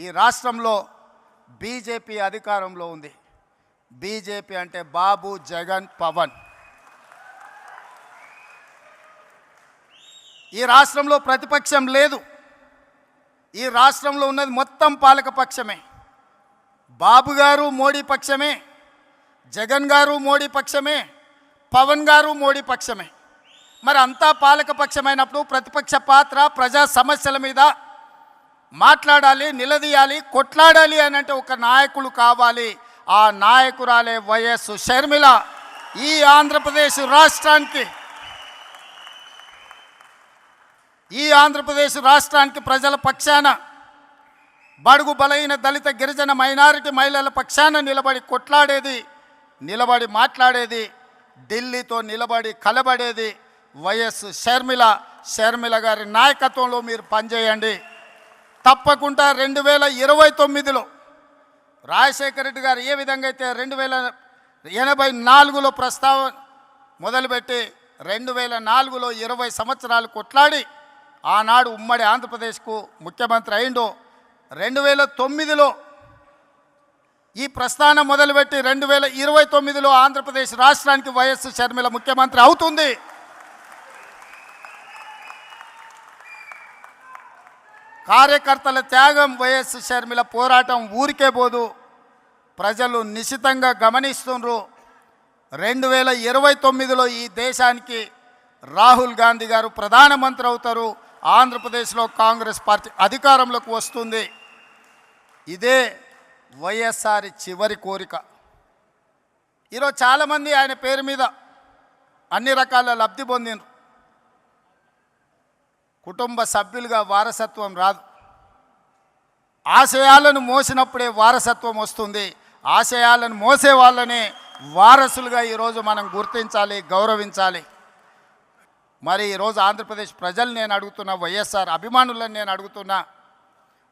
ఈ రాష్ట్రంలో బీజేపీ అధికారంలో ఉంది. బీజేపీ అంటే బాబు, జగన్, పవన్. ఈ రాష్ట్రంలో ప్రతిపక్షం లేదు. ఈ రాష్ట్రంలో ఉన్నది మొత్తం పాలక పక్షమే. బాబు గారు మోడీ పక్షమే, జగన్ గారు మోడీ పక్షమే, పవన్ గారు మోడీ పక్షమే. మరి అంతా పాలక పక్షమైనప్పుడు ప్రతిపక్ష పాత్ర ప్రజా సమస్యల మీద మాట్లాడాలి, నిలదీయాలి, కొట్లాడాలి అని అంటే ఒక నాయకులు కావాలి. ఆ నాయకురాలే వైఎస్ షర్మిల. ఈ ఆంధ్రప్రదేశ్ రాష్ట్రానికి ప్రజల పక్షాన, బడుగు బలైన దళిత గిరిజన మైనారిటీ మహిళల పక్షాన నిలబడి కొట్లాడేది, నిలబడి మాట్లాడేది, ఢిల్లీతో నిలబడి కలబడేది వైఎస్ షర్మిల. షర్మిల గారి నాయకత్వంలో మీరు పనిచేయండి. తప్పకుండా 2029లో రాజశేఖర రెడ్డి గారు ఏ విధంగా అయితే 1984లో ప్రస్తావన మొదలుపెట్టి 2004లో 20 సంవత్సరాలు కొట్లాడి ఆనాడు ఉమ్మడి ఆంధ్రప్రదేశ్కు ముఖ్యమంత్రి అయిండో, 2009లో ఈ ప్రస్థానం మొదలుపెట్టి 2029లో ఆంధ్రప్రదేశ్ రాష్ట్రానికి వైఎస్ షర్మిల ముఖ్యమంత్రి అవుతుంది. కార్యకర్తల త్యాగం, వైఎస్ షర్మిల పోరాటం ఊరికే పోదు. ప్రజలు నిశితంగా గమనిస్తున్నారు. 2029లో ఈ దేశానికి రాహుల్ గాంధీ గారు ప్రధానమంత్రి అవుతారు. ఆంధ్రప్రదేశ్లో కాంగ్రెస్ పార్టీ అధికారంలోకి వస్తుంది. ఇదే వైఎస్ఆర్ చివరి కోరిక. ఈరోజు చాలామంది ఆయన పేరు మీద అన్ని రకాల లబ్ధి పొందినారు. కుటుంబ సభ్యులుగా వారసత్వం రాదు. ఆశయాలను మోసినప్పుడే వారసత్వం వస్తుంది. ఆశయాలను మోసే వాళ్ళనే వారసులుగా ఈరోజు మనం గుర్తించాలి, గౌరవించాలి. మరి ఈరోజు ఆంధ్రప్రదేశ్ ప్రజలు నేను అడుగుతున్నా, వైఎస్ఆర్ అభిమానులను నేను అడుగుతున్నా,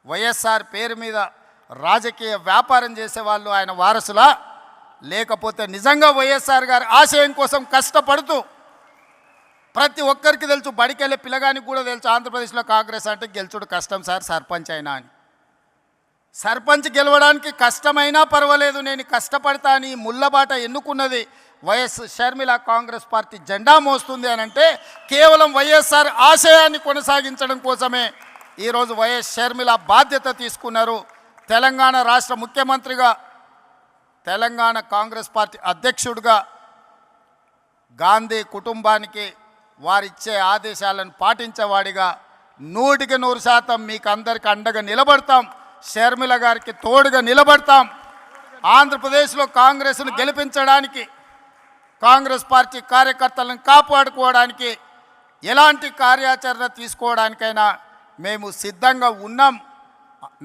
వైఎస్ఆర్ పేరు మీద రాజకీయ వ్యాపారం చేసేవాళ్ళు ఆయన వారసులా, లేకపోతే నిజంగా వైఎస్ఆర్ గారి ఆశయం కోసం కష్టపడుతూ, ప్రతి ఒక్కరికి తెలుసు, బడికెళ్ళే పిల్లగానికి కూడా తెలుసు ఆంధ్రప్రదేశ్లో కాంగ్రెస్ అంటే గెలుచుడు కష్టం సార్, సర్పంచ్ అయినా అని. సర్పంచ్ గెలవడానికి కష్టమైనా పర్వాలేదు, నేను కష్టపడతా అని ముళ్ళబాట ఎన్నుకున్నది వైఎస్ షర్మిల. కాంగ్రెస్ పార్టీ జెండా మోస్తుంది అని అంటే కేవలం వైఎస్ఆర్ ఆశయాన్ని కొనసాగించడం కోసమే ఈరోజు వైఎస్ షర్మిల బాధ్యత తీసుకున్నారు. తెలంగాణ రాష్ట్ర ముఖ్యమంత్రిగా, తెలంగాణ కాంగ్రెస్ పార్టీ అధ్యక్షుడిగా గాంధీ కుటుంబానికి వారిచ్చే ఆదేశాలను పాటించేవాడిగా 100% మీకు అందరికీ అండగా నిలబడతాం. షర్మిల గారికి తోడుగా నిలబడతాం. ఆంధ్రప్రదేశ్లో కాంగ్రెస్ను గెలిపించడానికి, కాంగ్రెస్ పార్టీ కార్యకర్తలను కాపాడుకోవడానికి, ఎలాంటి కార్యాచరణ తీసుకోవడానికైనా మేము సిద్ధంగా ఉన్నాం.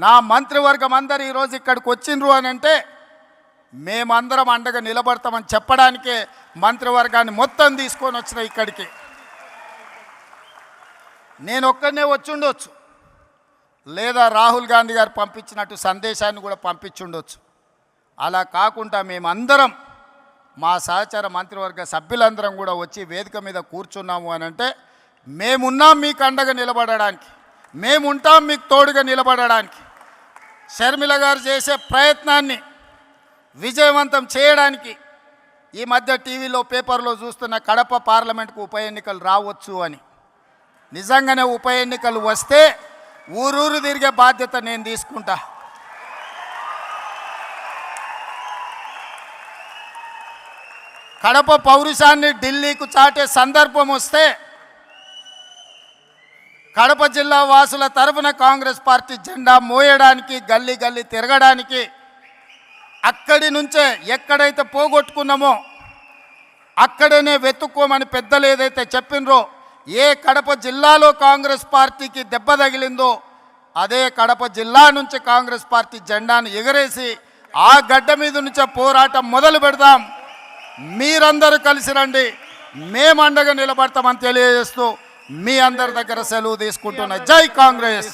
నా మంత్రివర్గం అందరూ ఈరోజు ఇక్కడికి వచ్చిండ్రు అని అంటే మేమందరం అండగా నిలబడతామని చెప్పడానికే మంత్రివర్గాన్ని మొత్తం తీసుకొని వచ్చిన ఇక్కడికి. నేను ఒక్కడనే వచ్చి ఉండొచ్చు, లేదా రాహుల్ గాంధీ గారు పంపించినట్టు సందేశాన్ని కూడా పంపించుండొచ్చు. అలా కాకుండా మేమందరం, మా సహచర మంత్రివర్గ సభ్యులందరం కూడా వచ్చి వేదిక మీద కూర్చున్నాము అని అంటే మేమున్నాం మీకు అండగా నిలబడడానికి, మేముంటాం మీకు తోడుగా నిలబడడానికి. షర్మిల గారు చేసే ప్రయత్నాన్ని విజయవంతం చేయడానికి ఈ మధ్య టీవీలో, పేపర్లో చూస్తున్న కడప పార్లమెంట్కు ఉప ఎన్నికలు రావచ్చు అని. నిజంగానే ఉప ఎన్నికలు వస్తే ఊరూరు తిరిగే బాధ్యత నేను తీసుకుంటా. కడప పౌరుషాన్ని ఢిల్లీకు చాటే సందర్భం వస్తే కడప జిల్లా వాసుల తరఫున కాంగ్రెస్ పార్టీ జెండా మోయడానికి, గల్లీ గల్లీ తిరగడానికి, అక్కడి నుంచే ఎక్కడైతే పోగొట్టుకున్నామో అక్కడనే వెతుక్కోమని పెద్దలు ఏదైతే చెప్పినరో, ఏ కడప జిల్లాలో కాంగ్రెస్ పార్టీకి దెబ్బ తగిలిందో అదే కడప జిల్లా నుంచి కాంగ్రెస్ పార్టీ జెండాను ఎగరేసి ఆ గడ్డ మీద నుంచే పోరాటం మొదలు పెడదాం. మీరందరూ కలిసి రండి, మేము అండగా నిలబడతామని తెలియజేస్తూ మీ అందరి దగ్గర సెలవు తీసుకుంటున్నా. జై కాంగ్రెస్.